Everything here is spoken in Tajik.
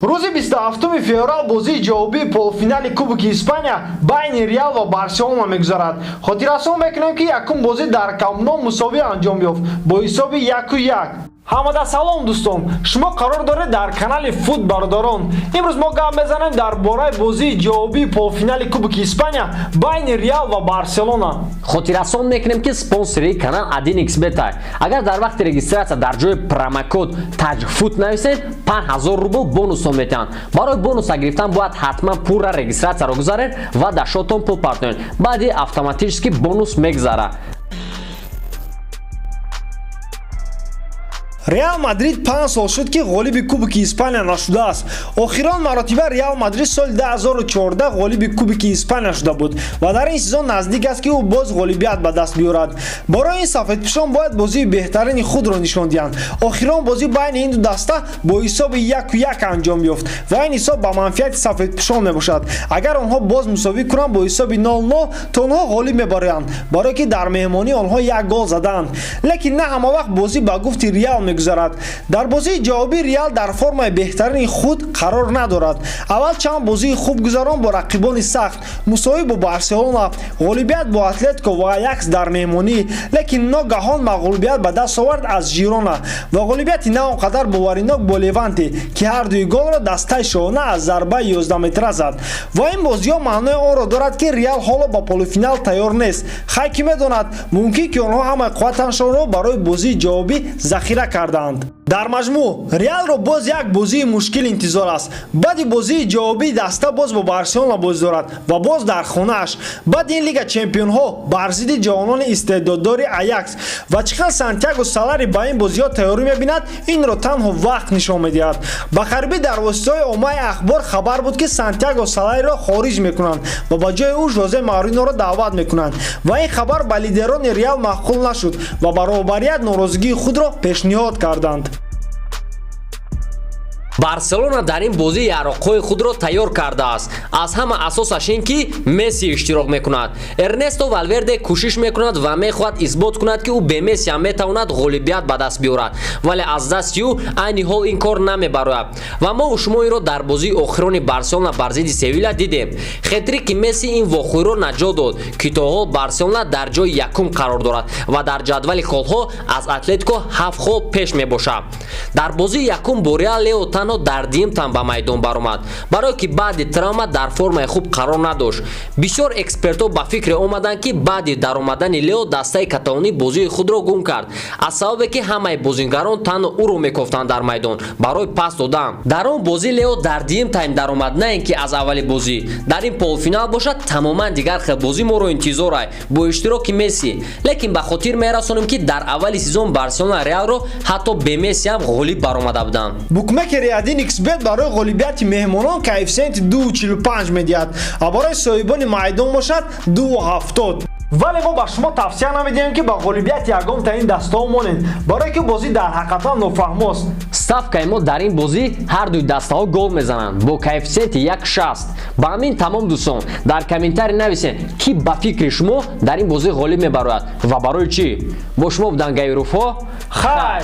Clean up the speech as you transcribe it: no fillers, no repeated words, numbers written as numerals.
روز 27 فوریه بازی جوابی پولفینال کوبک اسپانیا بین ریال و بارسلونا میگذرد. خاطراتتون میکنم که یکم بازی در کامپ نو مساوی انجام یافت با حساب 1-1. ҳамада салом дӯстон, шумо қарор доред дар канали Фут Бардорон. имрӯз мо гап мезанем дар бораи бозии ҷавобии полуфинали Кубоки Испания байни Реал ва Барселона. хотиррасон мекунем ки спонсори канал 1xbet. агар дар вақти регистратсия дар ҷои промокод таҷфут нависед 5000 рубл бонусом метиҳанд. барои бонуса гирифтан бояд ҳатман пурра регистратсияро гузаред ва дар шотон пул партонед. баъди автоматически бонус мегзара. Реал Мадрид 5 сол шуд ки ғолиби Кубоки Испания нашудааст. охирон маротиба Реал Мадрид соли 2014 ғолиби Кубоки Испания шуда буд ва дар ин сезон наздик аст ки ӯ боз ғолибият ба даст биёрад. барои ин сафедпӯшон бояд бозии беҳтарини худро нишон диҳанд. охирон бозӣ байни ин ду даста бо ҳисоби 1-1 анҷом ёфт ва ин ҳисоб ба манфиати сафедпӯшон мебошад. агар онҳо боз мусовӣ кунанд бо ҳисоби 0-0 то онҳо ғолиб мебароянд, барое ки дар меҳмонӣ онҳо 1 гол задаанд. лекин на ҳамавақт бозӣ ба гуфти Реал дар бозии ҷавобӣ Реал дар формаи беҳтарини худ қарор надорад. аввал чанд бозии хуб гузарон бо рақибони сахт, мусовӣ бо Барселона, ғолибият бо Атлетико ва Аякс дар меҳмонӣ, лекин ногаҳон мағлубият ба даст овард аз Жирона ва ғолибияти на он қадар боваринок бо Леванте ки ҳардуи голро дастаи шона аз зарбаи 11 метра зад. ва ин бозиҳо маънои онро дорад ки Реал ҳоло ба полуфинал тайёр нест. хай ки медонад мумкин ки онҳо ҳамаи қувваташонро барои бозии ҷавобӣ захира карданд. дар маҷмӯъ Реалро боз як бозии мушкил интизор аст. баъди бозии ҷавобии даста боз бо Барселона боз дорад ва боз дар хонааш. баъди ин Лига Чемпионҳо бар зидди ҷавонони истеъдоддори Аякс ва чӣ хел Сантьяго Солари ба ин бозиҳо тайёрӣ мебинад, инро танҳо вақт нишон медиҳад. ба қарибӣ дар воситаҳои оммаи ахбор хабар буд ки Сантьяго Солариро хориҷ мекунанд ва ба ҷои ӯ Жозе Мауриноро даъват мекунанд ва ин хабар ба лидерони Реал маъқул нашуд ва ба роҳбарият норозигии худро пешниҳод карданд. барселона дар ин бозӣ яроқҳои худро тайёр кардааст. аз ҳама асосаш ин ки Месси иштирок мекунад. эрнесто Валверде кӯшиш мекунад ва мехоҳад исбот кунад ки ӯ бе Месси ҳам метавонад ғолибият ба даст биёрад, вале аз дасти ӯ айни ҳол ин кор намебарояд ва мо шумо инро дар бозии охирони Барселона бар зидди Севиля дидем. хетрики Месси ин вохӯиро наҷот дод ки то ҳол Барселона дар ҷои якум қарор дорад ва дар ҷадвали холҳо аз Атлетико 7 хол пеш мебошад. дар бозии якум бо Реал Лео дар димтан ба майдон баромад, барое ки баъди травма дар формаи хуб қарор надошт. бисёр экспертҳо ба фикре омаданд ки баъди даромадани Лео дастаи каталонӣ бозии худро гум кард, аз сабабе ки ҳамаи бозингарон танҳо ӯро мекофтанд дар майдон барои пас додан. дар он бозӣ Лео дар дим тайм даромад, на ин ки аз аввали бозӣ. дар ин полуфинал бошад тамоман дигар хел бозӣ моро интизорай бо иштироки Месси, лекин ба хотир мерасонем ки дар аввали сезон Барселона Реалро ҳатто бе Месси ҳам ғолиб баромада буданд. букмекери 1xbet барои ғолибияти меҳмонон коэффициенти 2.45 медиҳад ва барои соҳибони майдон бошад 2.70. вале мо ба шумо тавсия намедиҳем ки ба ғолибияти ягонта ин дастоҳо монед, барое ки бозӣ дар ҳақиқатан нофаҳмост. ставкаи мо дар ин бозӣ ҳардуи дастаҳо гол мезананд бо коэффициенти 1.60. ба ҳамин тамом дӯстон, дар комментарӣ нависед ки ба фикри шумо дар ин бозӣ ғолиб мебарояд ва барои чӣ. бо шумо будан Гайруфо. хай.